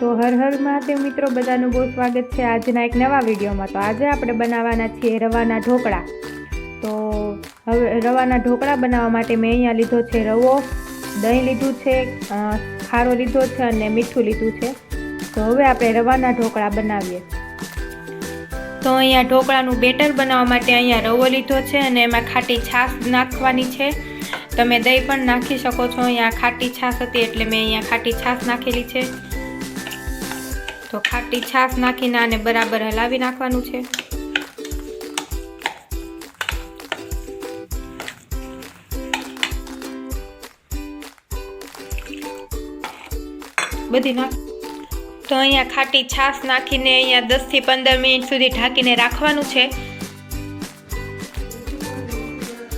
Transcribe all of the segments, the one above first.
તો હર હર મહાદેવ મિત્રો, બધાનું બહુ સ્વાગત છે આજના એક નવા વિડીયોમાં। તો આજે આપણે બનાવવાના છીએ રવાના ઢોકળા। તો હવે રવાના ઢોકળા બનાવવા માટે મેં અહીંયા લીધો છે રવો, દહીં લીધું છે, ખારો લીધો છે અને મીઠું લીધું છે। તો હવે આપણે રવાના ઢોકળા બનાવીએ। તો અહીંયા ઢોકળાનું બેટર બનાવવા માટે અહીંયા રવો લીધો છે અને એમાં ખાટી છાશ નાખવાની છે। તમે દહીં પણ નાખી શકો છો। અહીંયા ખાટી છાશ હતી એટલે મેં અહીંયા ખાટી છાશ નાખેલી છે। તો ખાટી છાશ નાખીને આને બરાબર હલાવી નાખવાનું છે। બધી નાખ તો અહીંયા ખાટી છાશ નાખીને અહીંયા 10 થી 15 મિનિટ સુધી ઢાંકીને રાખવાનું છે।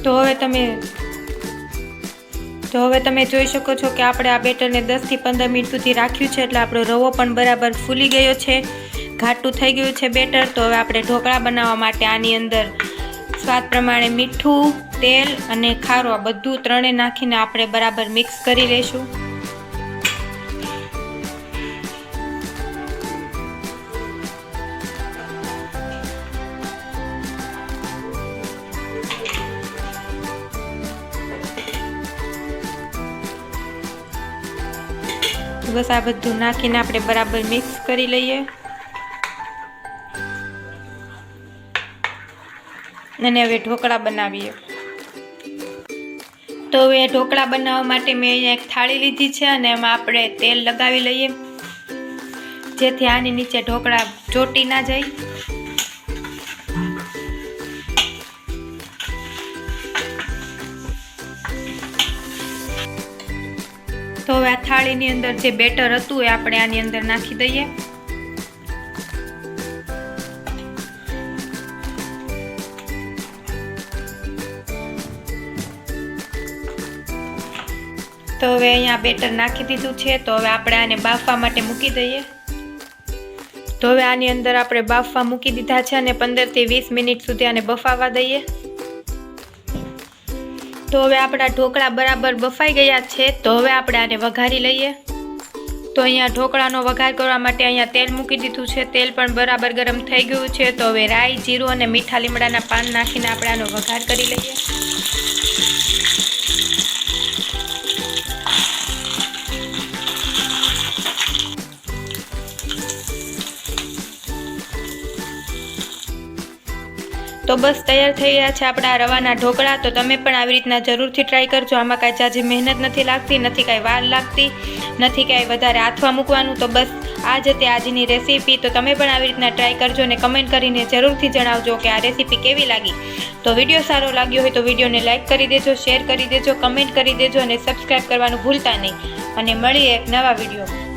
તો હવે તમે જોઈ શકો છો કે આપણે આ બેટરને 10 થી 15 મિનિટ સુધી રાખ્યું છે, એટલે આપણો રવો પણ બરાબર ફૂલી ગયો છે, ઘાટું થઈ ગયું છે બેટર। તો હવે આપણે ઢોકળા બનાવવા માટે આની અંદર સ્વાદ પ્રમાણે મીઠું, તેલ અને ખારો આ બધું ત્રણે નાખીને આપણે બરાબર મિક્સ કરી લઈશું। બસ આ બધું નાખીને આપણે બરાબર મિક્સ કરી લઈએ અને હવે ઢોકળા બનાવીએ। તો હવે ઢોકળા બનાવવા માટે મેં અહીંયા એક થાળી લીધી છે અને એમાં આપણે તેલ લગાવી લઈએ, જેથી આની નીચે ઢોકળા ચોટી ના જાય। તો હવે આ થાળીની અંદર જે બેટર હતું એ આપણે આની અંદર નાખી દઈએ। તો હવે અહીંયા બેટર નાખી દીધું છે। તો હવે આપણે આને બાફવા માટે મૂકી દઈએ। તો હવે આની અંદર આપણે બાફવા મૂકી દીધા છે અને 15 થી 20 મિનિટ સુધી આને બફાવા દઈએ। તો હવે આપણા ઢોકળા બરાબર બફાઈ ગયા છે। તો હવે આપણે આને વઘારી લઈએ। તો અહીંયા ઢોકળાનો વઘાર કરવા માટે અહીંયા તેલ મૂકી દીધું છે, તેલ પણ બરાબર ગરમ થઈ ગયું છે। તો હવે રાઈ, જીરું અને મીઠા લીમડાના પાન નાખીને આપણે આનો વઘાર કરી લઈએ। તો બસ તૈયાર થઈ ગયા છે આપણા રવાના ઢોકળા। તો તમે પણ આવી રીતના જરૂરથી ટ્રાય કરજો। આમાં કાંઈ જાજી મહેનત નથી લાગતી, નથી કાંઈ વાર લાગતી, નથી કાંઈ વધારે હાથમાં મૂકવાનું। તો બસ આ જ હતી આજની રેસીપી। તો તમે પણ આવી રીતના ટ્રાય કરજો અને કમેન્ટ કરીને જરૂરથી જણાવજો કે આ રેસીપી કેવી લાગી। તો વિડીયો સારો લાગ્યો હોય તો વિડીયોને લાઇક કરી દેજો, શેર કરી દેજો, કમેન્ટ કરી દેજો અને સબસ્ક્રાઈબ કરવાનું ભૂલતા નહીં। અને મળીએ એક નવા વિડીયોમાં।